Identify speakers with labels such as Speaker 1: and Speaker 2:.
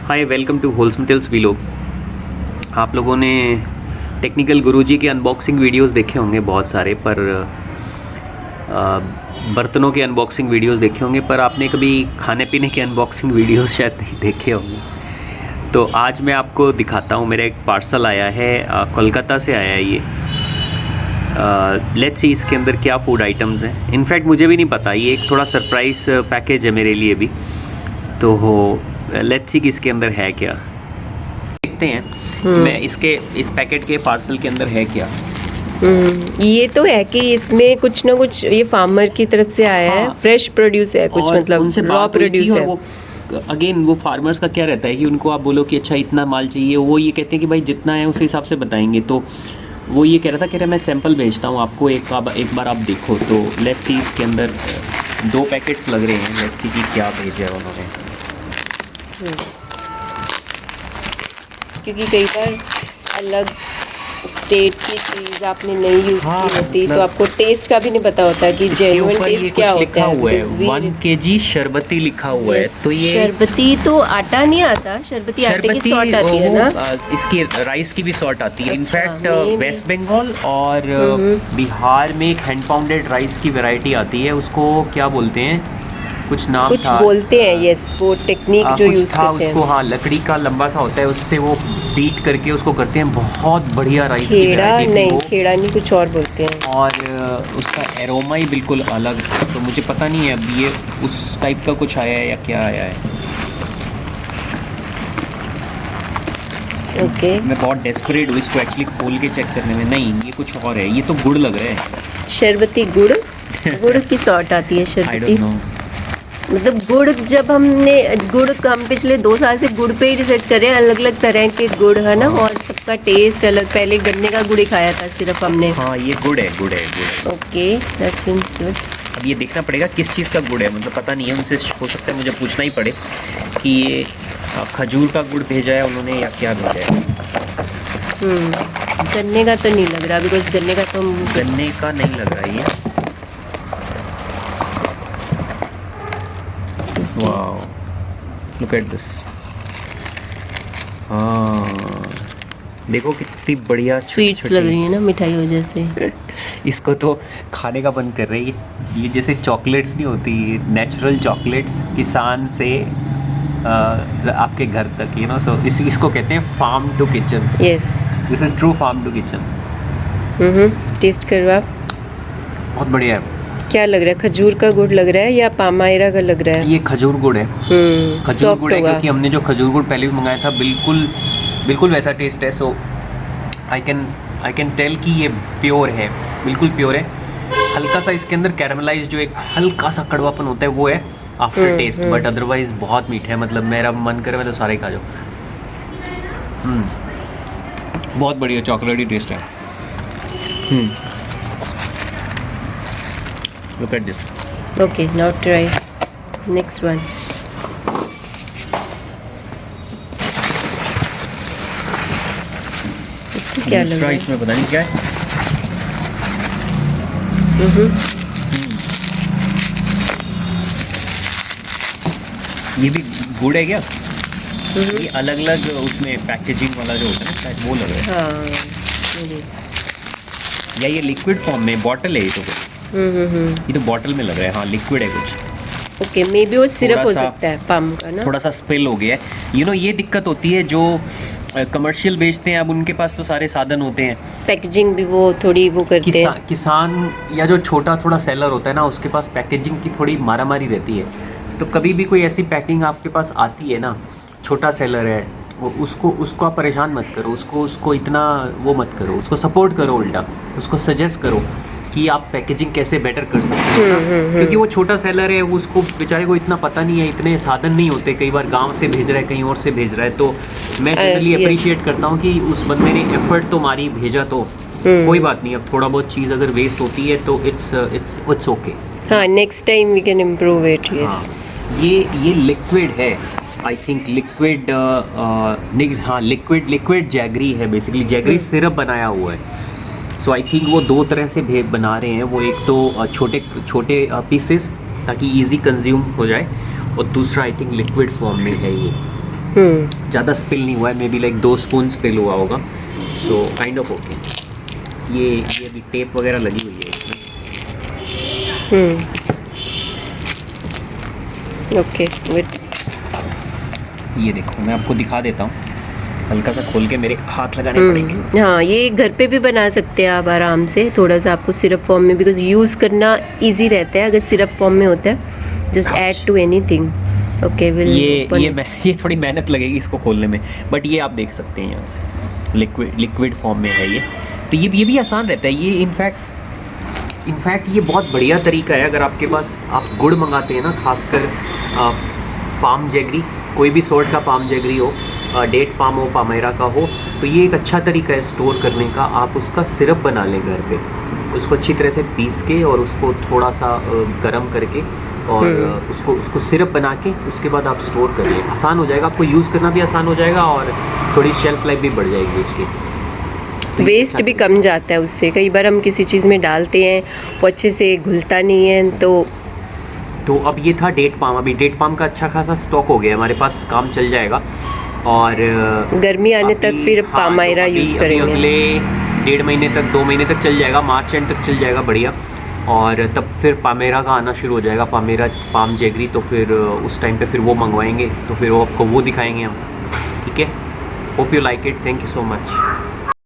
Speaker 1: Hi, welcome to wholesome tales vlog. आप लोगों ने टेक्निकल गुरुजी के अनबॉक्सिंग वीडियोस देखे होंगे बहुत सारे, पर बर्तनों के अनबॉक्सिंग वीडियोस देखे होंगे, पर आपने कभी खाने पीने के अनबॉक्सिंग वीडियोस शायद नहीं देखे होंगे। तो आज मैं आपको दिखाता हूँ। मेरा एक पार्सल आया है, कोलकाता से आया है ये। लेट्स सी इसके अंदर क्या फूड आइटम्स हैं। इनफैक्ट मुझे भी नहीं पता, ये एक थोड़ा सरप्राइज़ पैकेज है मेरे लिए भी। तो लेट्स सी कि इसके अंदर है क्या, देखते हैं। मैं इस पैकेट के पार्सल के अंदर है क्या।
Speaker 2: ये तो है कि इसमें कुछ ना कुछ ये फार्मर की तरफ से आया है, फ्रेश प्रोड्यूस है कुछ, मतलब रॉ प्रोड्यूस है।
Speaker 1: अगेन वो फार्मर्स का क्या रहता है कि उनको आप बोलो कि अच्छा इतना माल चाहिए, वो ये कहते हैं कि भाई जितना है उस हिसाब से बताएंगे। तो वो ये कह रहा था मैं सैंपल भेजता हूँ आपको, एक बार आप देखो। तो लेट्स सी इसके अंदर 2 पैकेट्स लग रहे हैं। लेट्स सी कि क्या भेजा है उन्होंने।
Speaker 2: क्योंकि कई बार अलग स्टेट की चीज़ आपने नहीं यूज़ की होती, तो आपको टेस्ट का भी नहीं पता होता कि जेन्युइन टेस्ट क्या होता है।
Speaker 1: 1 kg शरबती लिखा हुआ है। तो ये
Speaker 2: शरबती तो आटा नहीं आता, शरबती आटे की सॉर्ट आती है ना।
Speaker 1: इसकी राइस की भी सॉर्ट आती है। इनफैक्ट वेस्ट बंगाल और बिहार में एक हैंड पाउंडेड राइस की वैरायटी आती है, उसको क्या बोलते हैं, कुछ नाम
Speaker 2: कुछ
Speaker 1: था,
Speaker 2: बोलते हैं। यस, वो टेक्निक जो यूज़ करते हैं
Speaker 1: उसको, हाँ, लकड़ी का लंबा सा होता है, उससे वो बीट करके उसको करते हैं। बहुत बढ़िया राइस की वैरायटी थी वो।
Speaker 2: खेड़ा नहीं, कुछ और बोलते हैं।
Speaker 1: और उसका एरोमा ही बिल्कुल अलग। तो मुझे पता नहीं है अब ये उस टाइप का कुछ आया है या क्या आया है।
Speaker 2: ओके,
Speaker 1: मैं बहुत डेस्परेट हूँ इसको एक्चुअली खोल के चेक करने में। नहीं, ये कुछ और है। ये तो गुड़ लग रहा है,
Speaker 2: शरबती गुड़। गुड़ की सॉर्ट आती है शरबती।
Speaker 1: I don't know।
Speaker 2: मतलब गुड़, जब हम पिछले 2 साल से गुड़ पे ही रिसर्च कर रहे हैं, अलग अलग तरह के गुड़ है ना, और सबका टेस्ट अलग। पहले गन्ने का गुड़ ही खाया था सिर्फ हमने।
Speaker 1: हाँ, ये गुड़ है।
Speaker 2: Okay, that seems good.
Speaker 1: अब ये देखना पड़ेगा किस चीज़ का गुड़ है, मतलब पता नहीं है। उनसे हो सकता है मुझे पूछना ही पड़े कि ये खजूर का गुड़ भेजा है उन्होंने या क्या भेजा है।
Speaker 2: गन्ने का तो नहीं लग रहा, बिकॉज गन्ने का
Speaker 1: नहीं लग रहा ये। Wow, look at this. हाँ, देखो कितनी बढ़िया
Speaker 2: स्वीट्स लग रही है ना, मिठाई वजह से।
Speaker 1: इसको तो खाने का मन कर रही है। ये जैसे चॉकलेट्स नहीं होती, नेचुरल चॉकलेट्स, किसान से आपके घर तक, यू नो। सो इसको कहते हैं farm to kitchen.
Speaker 2: Yes,
Speaker 1: this is true farm to kitchen.
Speaker 2: Test करवा।
Speaker 1: बहुत बढ़िया है।
Speaker 2: क्या लग रहा है, खजूर का गुड़ लग रहा है या पामायरा का लग रहा है?
Speaker 1: ये खजूर गुड़ है। खजूर गुड़ है, क्योंकि हमने जो खजूर गुड़ पहले भी मंगाया था, बिल्कुल वैसा टेस्ट है। सो आई कैन टेल कि ये प्योर है, बिल्कुल प्योर है। हल्का सा इसके अंदर कैरामलाइज, जो एक हल्का सा कड़वापन होता है, वो है आफ्टर टेस्ट, बट अदरवाइज बहुत मीठा है। मतलब मेरा मन करे मैं तो सारे खा जाऊँ। बहुत बढ़िया चॉकलेटी टेस्ट है। Look at this.
Speaker 2: Okay, now try next one. इसको क्या लग रहा है?
Speaker 1: इसमें पता नहीं क्या है। ये भी गुड़ है क्या? ये अलग अलग उसमें पैकेजिंग वाला जो होता है ना, शायद वो लग रहा है।
Speaker 2: हाँ,
Speaker 1: या ये लिक्विड फॉर्म में बॉटल है ये तो। ये तो बॉटल में लग रहा है। हाँ, लिक्विड है कुछ।
Speaker 2: ओके, मे बी वो सिरप हो सकता है, पम का ना।
Speaker 1: थोड़ा सा स्पिल हो गया है। ये दिक्कत होती है जो कमर्शियल बेचते हैं। अब उनके पास तो सारे साधन होते हैं,
Speaker 2: पैकेजिंग भी वो थोड़ी वो करते हैं।
Speaker 1: किसान या जो छोटा थोड़ा सेलर होता है ना, उसके पास पैकेजिंग की थोड़ी मारामारी रहती है। तो कभी भी कोई ऐसी पैकिंग आपके पास आती है ना, छोटा सेलर है वो, उसको आप परेशान मत करो, उसको इतना वो मत करो, उसको सपोर्ट करो, उल्टा उसको सजेस्ट करो कि आप पैकेजिंग कैसे बेटर कर सकते हैं। क्योंकि वो छोटा सेलर है, उसको बेचारे को इतना पता नहीं है, इतने साधन नहीं होते। कई बार गांव से भेज रहा है, कहीं और से भेज रहा है। तो मैं जनरली अप्रिशिएट करता हूँ कि उस बंदे ने एफर्ट तो मारी, भेजा तो कोई बात नहीं। अब थोड़ा बहुत चीज़ अगर वेस्ट होती है तो इट्स ओके।
Speaker 2: हाँ, next time we can improve it. Yes,
Speaker 1: ये लिक्विड है, आई थिंक लिक्विड। हाँ, लिक्विड जैगरी है बेसिकली। जैगरी सिरप बनाया हुआ है। सो आई थिंक वो 2 तरह से बना रहे हैं। वो एक तो छोटे पीसेस ताकि इजी कंज्यूम हो जाए, और दूसरा आई थिंक लिक्विड फॉर्म में है ये। ज़्यादा स्पिल नहीं हुआ है, may be like 2 spoon spill हुआ होगा, सो काइंड ऑफ ओके। ये अभी टेप वगैरह लगी हुई है इसमें।
Speaker 2: Okay good.
Speaker 1: ये देखो मैं आपको दिखा देता हूँ, हल्का सा खोल के मेरे हाथ लगाने पड़ेंगे।
Speaker 2: हाँ, ये घर पे भी बना सकते हैं आप आराम से, थोड़ा सा आपको सिरप फॉर्म में, बिकॉज यूज़ करना इजी रहता है अगर सिरप फॉर्म में होता है। Just add to anything. Okay will
Speaker 1: ये थोड़ी मेहनत लगेगी इसको खोलने में, बट ये आप देख सकते हैं यहाँ से लिक्विड फॉर्म में है ये, तो ये भी आसान रहता है। ये इनफैक्ट ये बहुत बढ़िया तरीका है अगर आपके पास आप गुड़ मंगाते हैं ना, खासकर पाम जैगरी, कोई भी सॉर्ट का पाम जैगरी हो, डेट पाम हो, पामेरा का हो, तो ये एक अच्छा तरीका है स्टोर करने का। आप उसका सिरप बना लें घर पे, उसको अच्छी तरह से पीस के और उसको थोड़ा सा गर्म करके और उसको सिरप बना के उसके बाद आप स्टोर कर लें। आसान हो जाएगा, आपको यूज़ करना भी आसान हो जाएगा और थोड़ी शेल्फ लाइफ भी बढ़ जाएगी उसकी।
Speaker 2: वेस्ट भी कम जाता है उससे। कई बार हम किसी चीज़ में डालते हैं वो अच्छे से घुलता नहीं है, तो
Speaker 1: अब ये था डेट पाम। अभी डेट पाम का अच्छा खासा स्टॉक हो गया हमारे पास, काम चल जाएगा। और
Speaker 2: गर्मी आने तक फिर पामायरा यूज़ करेंगे।
Speaker 1: अगले 1.5 महीने तक, 2 महीने तक चल जाएगा, मार्च एंड तक चल जाएगा बढ़िया। और तब फिर पामेरा का आना शुरू हो जाएगा, पामेरा पाम जैगरी, तो फिर उस टाइम पे फिर वो मंगवाएंगे, तो फिर वो आपको वो दिखाएंगे हम। ठीक है, hope you like it, thank you so much.